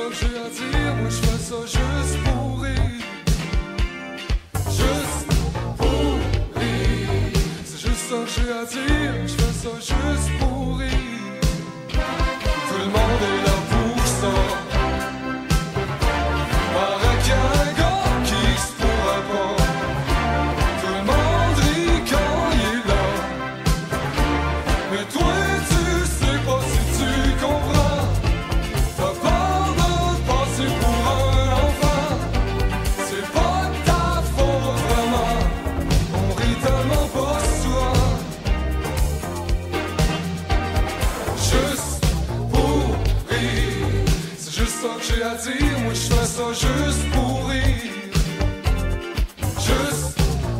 que j'ai à dire, moi je fais ça juste pour rire. Juste pour rire. C'est juste ça que j'ai à dire, je fais ça juste pour rire. Tout le monde est là pour ça. Paraît qu'il y a un gars qui se pourrait pas. Tout le monde rit quand il est là. Mais toi tu sais pas si tu comprends. T'as peur de passer pour un enfant. C'est pas ta faute vraiment. On rit tellement pas souvent. Juste pour rire. C'est juste ça que j'ai à dire. Moi je fais ça juste pour rire. Juste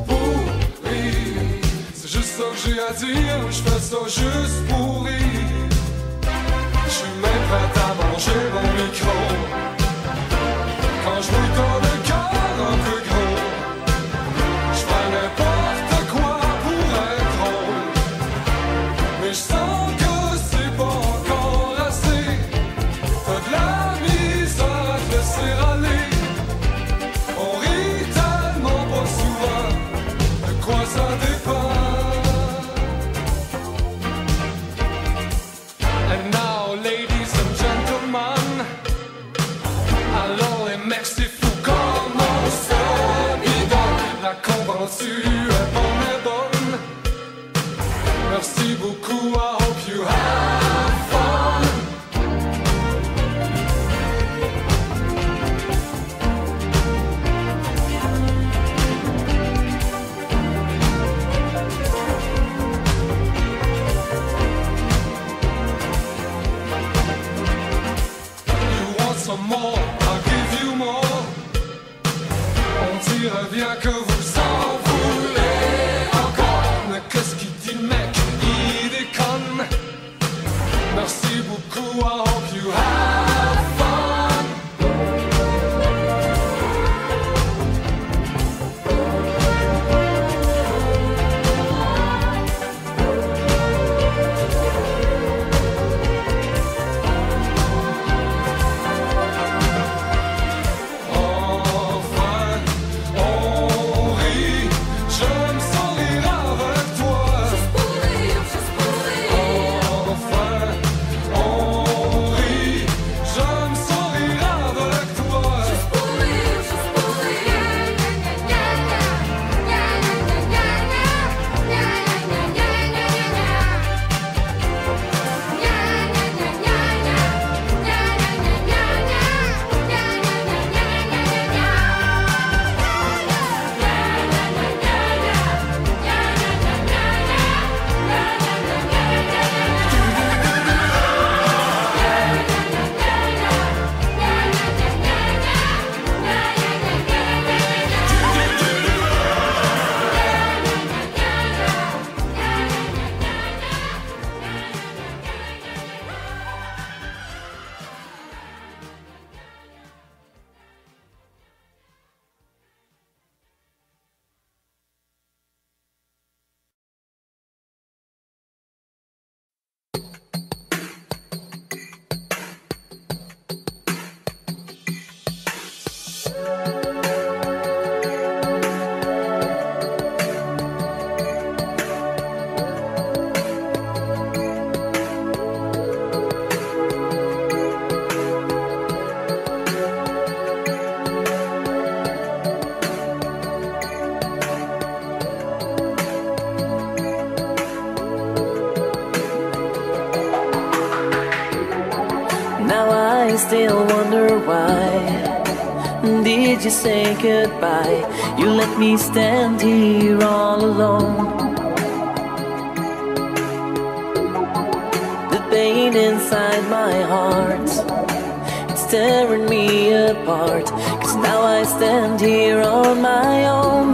pour rire. C'est juste ça que j'ai à dire. Moi je fais ça juste pour rire. Je suis même prêt à manger mon micro. Quand je vois ton le cœur un peu gros, je fais n'importe quoi pour être drôle. Mais je sens que c'est pas encore assez. T'as de la misère à te laisser aller. On rit tellement pas souvent. De quoi ça dépend? And now, ladies and gentlemen, allons et merci fou comme on se bidon. La comprends-tu est bonne et bonne. Merci beaucoup, I hope you have fun. You want some more, I'll give you more. On dirait bien que vous en voulez encore. Mais qu'est-ce qu'il dit le mec? Il déconne. Merci beaucoup, I hope you have fun. Enfin, on rit. J'aime ça rire avec toi. Enfin, on rit. J'aime ça rire avec toi. Now I still wonder why did you say goodbye? You let me stand here all alone. The pain inside my heart, it's tearing me apart. 'Cause now I stand here on my own.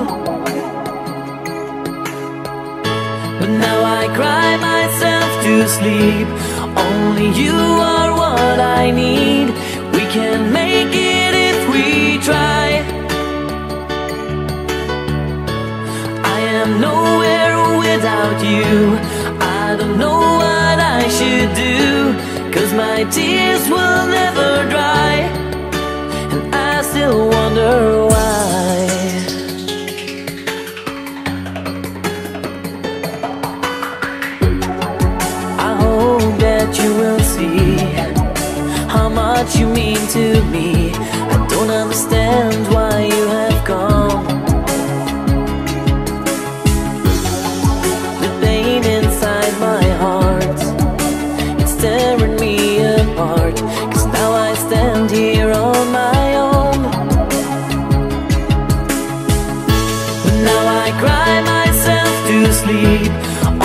But now I cry myself to sleep. Only you are what I need. We can make it if we try. I am nowhere without you. I don't know what I should do, 'cause my tears will never dry. mean to me. I don't understand why you have gone. The pain inside my heart, it's tearing me apart. 'Cause now I stand here on my own. Now I cry myself to sleep.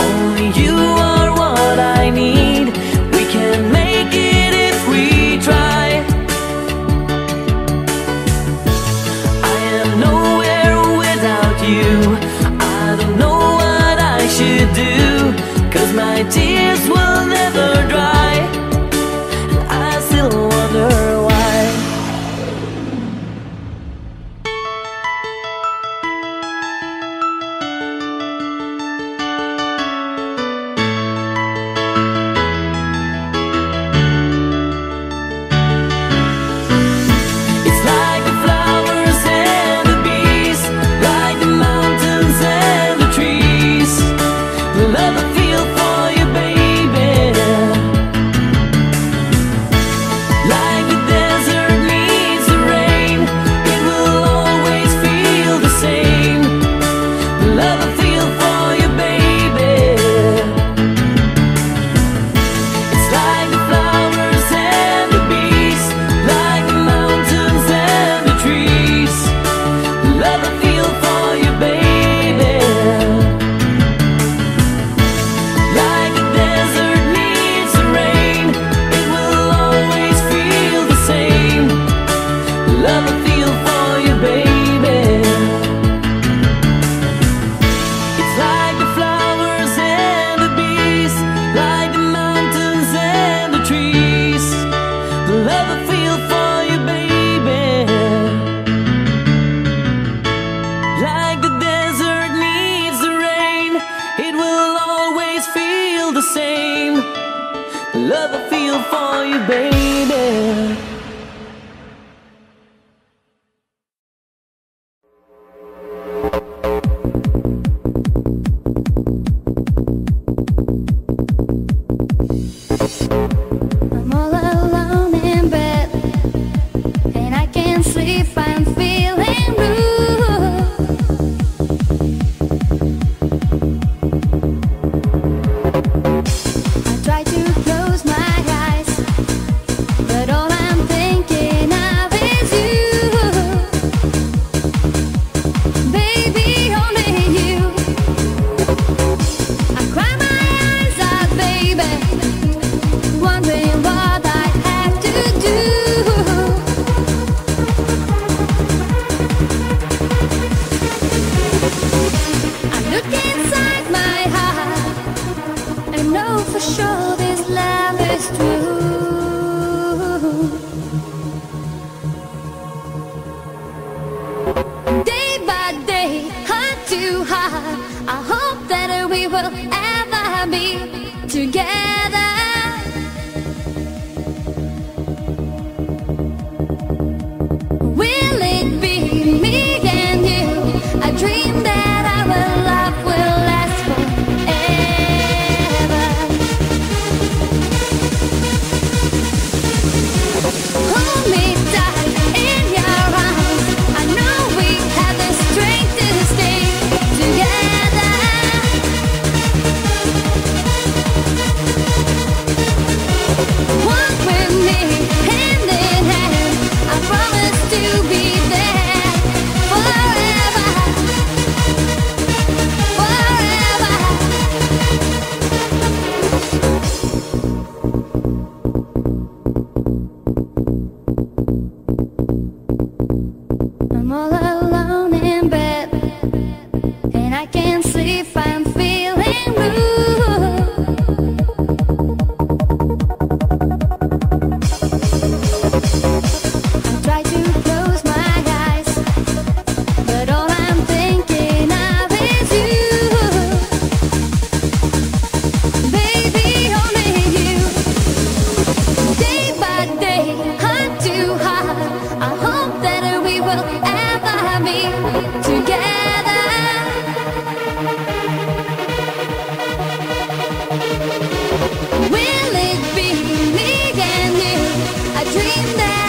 Only you are what I need. We can make it if we try. I am nowhere without you. I don't know what I should do, 'cause my tears will never dry. And I still wonder why. Love I feel for you, baby. I'm all alone in bed, and I can't sleep. I'm feeling blue. I try to close my eyes, but all I'm thinking of is you. Baby, only you. I cry my eyes out, baby, wondering what I have to do. I look inside my heart and know for sure this love is true. Day by day, heart to heart, I hope that we will ever be together. Will it be me and you? I dream that our love will last forever. Hold me tight in your arms. I know we have the strength to stay together. Walk with me hand in hand. I promise to be there forever, forever. I'm all alone in bed, and I can't sleep. I'm feeling blue. I try to close my eyes, but all I'm thinking of is you. Baby, only you. Day by day, heart to heart, I hope that we will ever be together. Will it be me and you? I dream that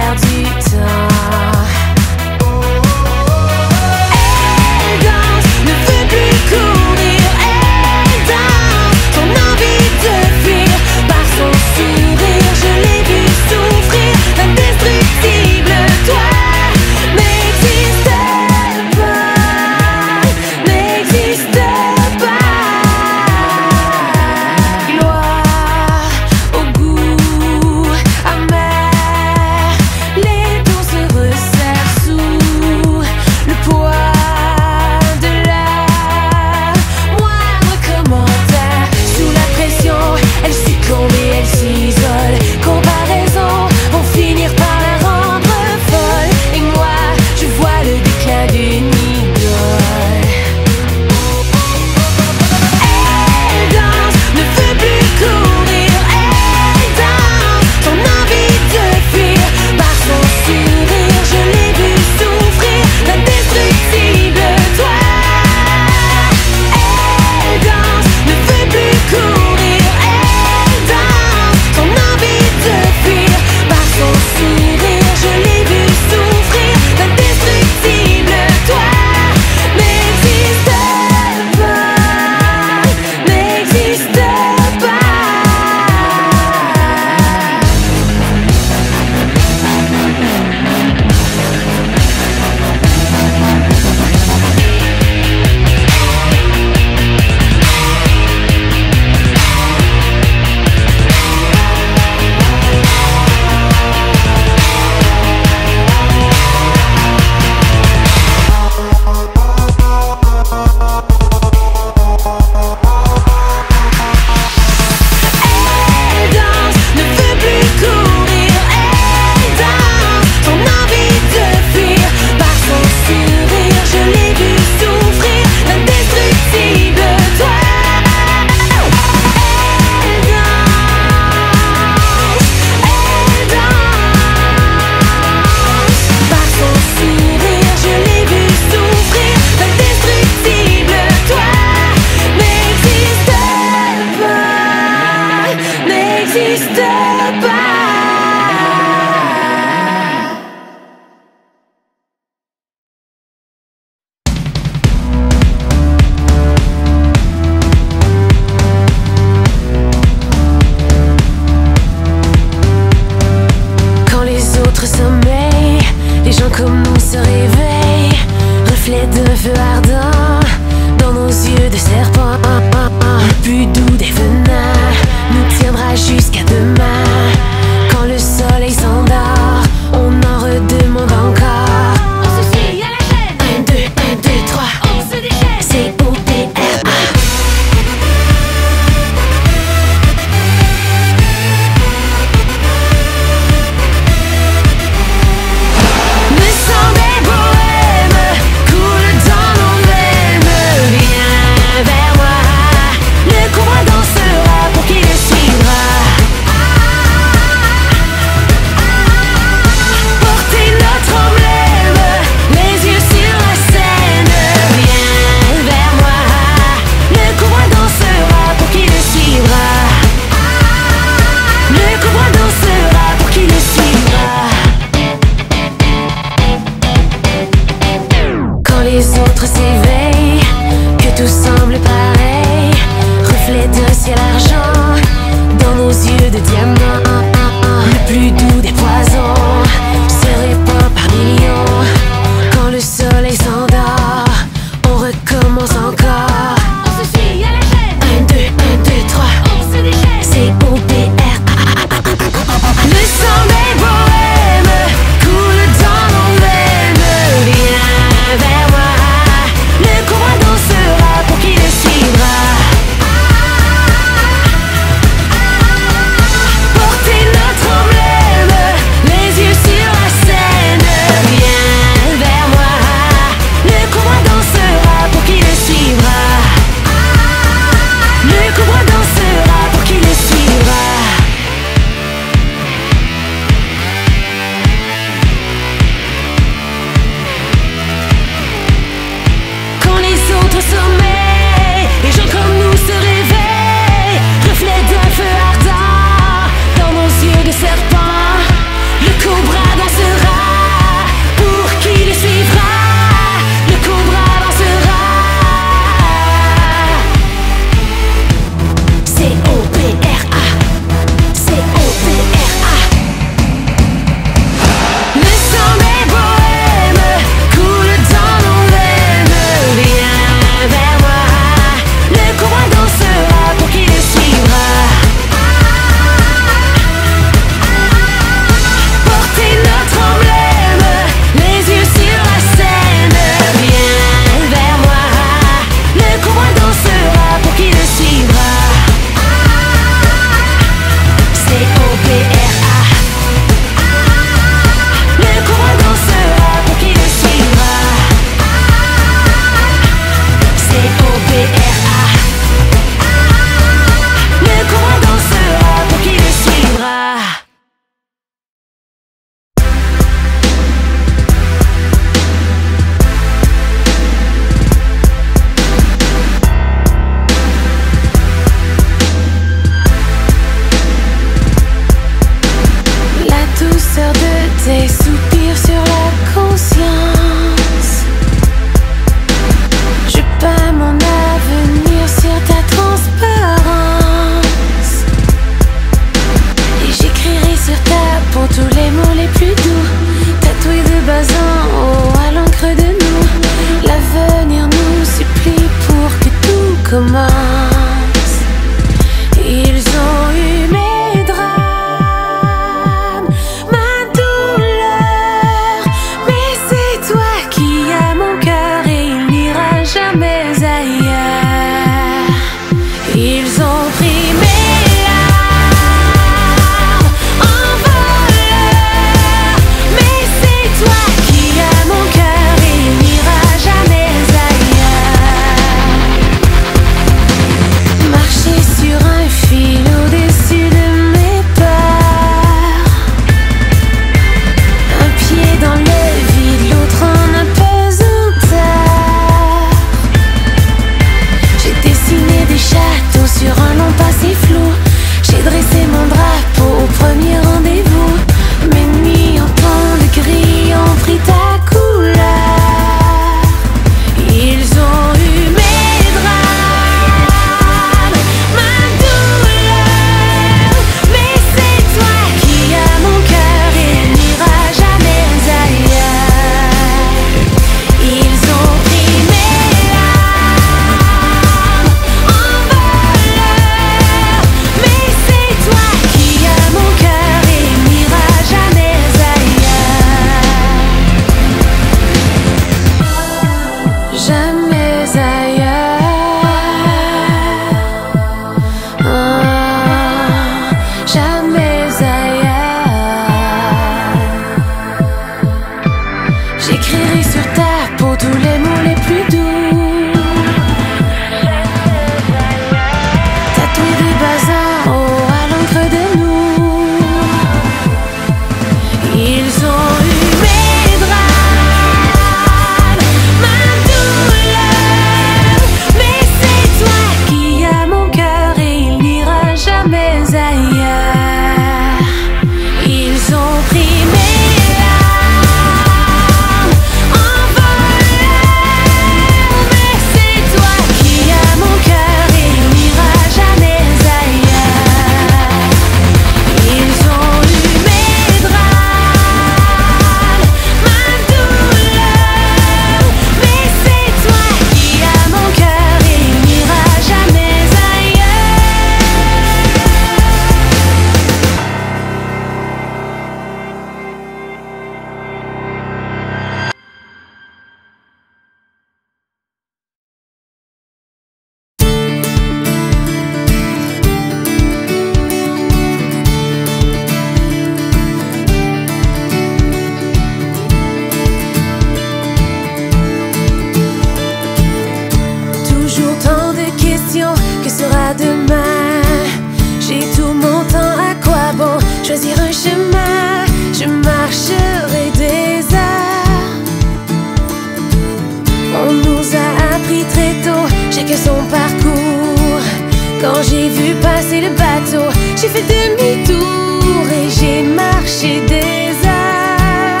j'ai fait demi-tour et j'ai marché des heures.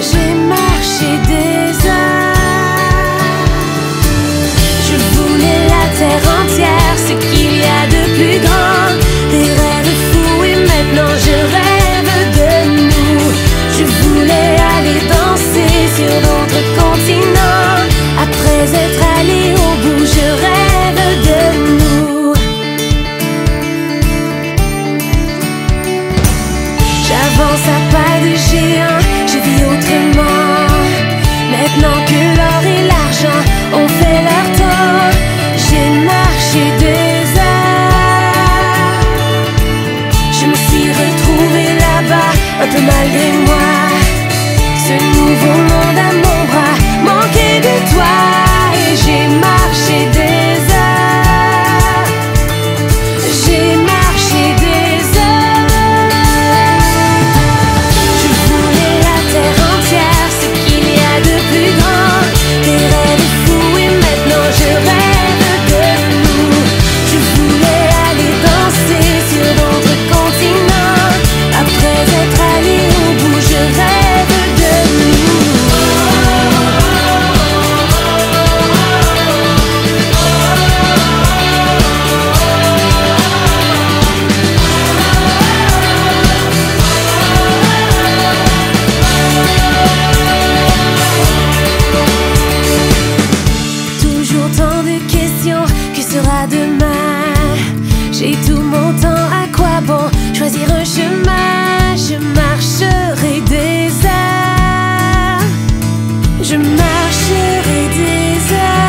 J'ai marché des heures. Je voulais la terre entière, ce qu'il y a de plus grand. Des rêves fous et maintenant je rêve de nous. Je voulais aller danser sur d'autres continents. Après être allé au bout, je rêve de nous. J'avance à pas de géant, je vis autrement. Maintenant que l'or et l'argent ont fait leur temps, j'ai marché des heures. Je me suis retrouvée là-bas, un peu malgré moi. Ce nouveau monde à mon bras manquait de toi. Et j'ai marché des heures. J'ai marché des heures. Je voulais la terre entière, ce qu'il y a de plus grand. Des rêves fous et maintenant je rêve de nous. Je voulais aller danser sur d'autres continents. Après être allé au bout, je rêve de nous. Toujours tant de questions, que sera demain? J'ai tout mon temps, à quoi bon choisir un chemin? Je marcherai des heures. Je marcherai des heures.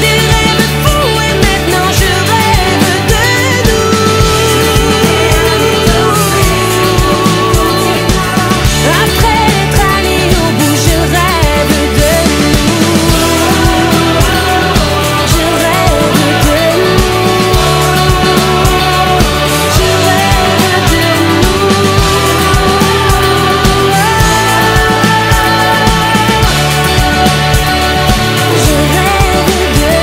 Des rêves fous et maintenant je rêve de nous. Après être allé au bout, je rêve de nous. Je rêve de nous. Je rêve de nous. Je rêve de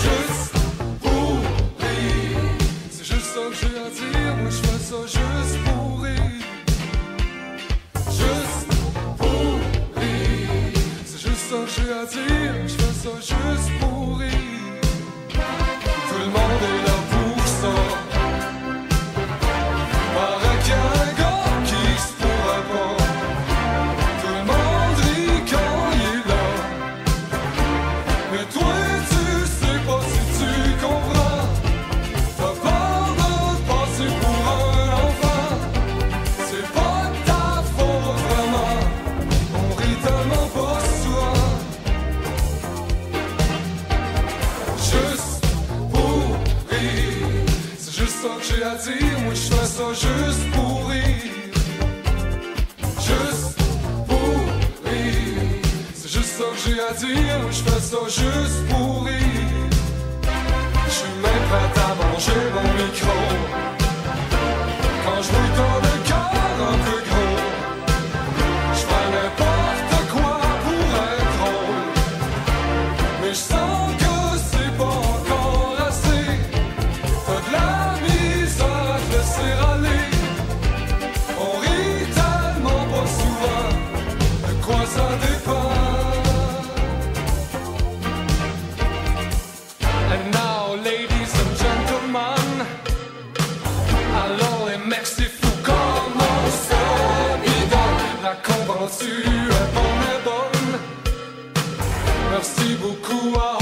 Juste pour rire, c'est juste ça que j'ai à dire. Moi je fais ça juste pour rire. Juste pour rire, c'est juste ça que j'ai à dire. Je fais ça juste pour rire. Tout le monde est là pour ça. Paraît qu'il y a un gars qui se pourrait pas. Tout le monde rit quand il est là. Mais toi tu sais pas si tu comprends. T'as peur de passer pour un enfant. C'est pas ta faute vraiment. On rit tellement pas souvent. Juste pour rire, c'est juste ça que j'ai à dire. Moi je fais ça juste pour rire. Juste pour rire, c'est juste ça que j'ai à dire. Moi je fais ça juste pour rire. Je suis même prêt à manger mon micro quand je mouille dans le cœur un peu gros. Je fais n'importe quoi pour être drôle, mais je sens que c'est pas encore assez. T'as de la misère à te laisser aller. On rit tellement pas souvent. De quoi ça dépend? And now, ladies and gentlemen, alors les mecs c'est fou. tu es formidable. Merci beaucoup à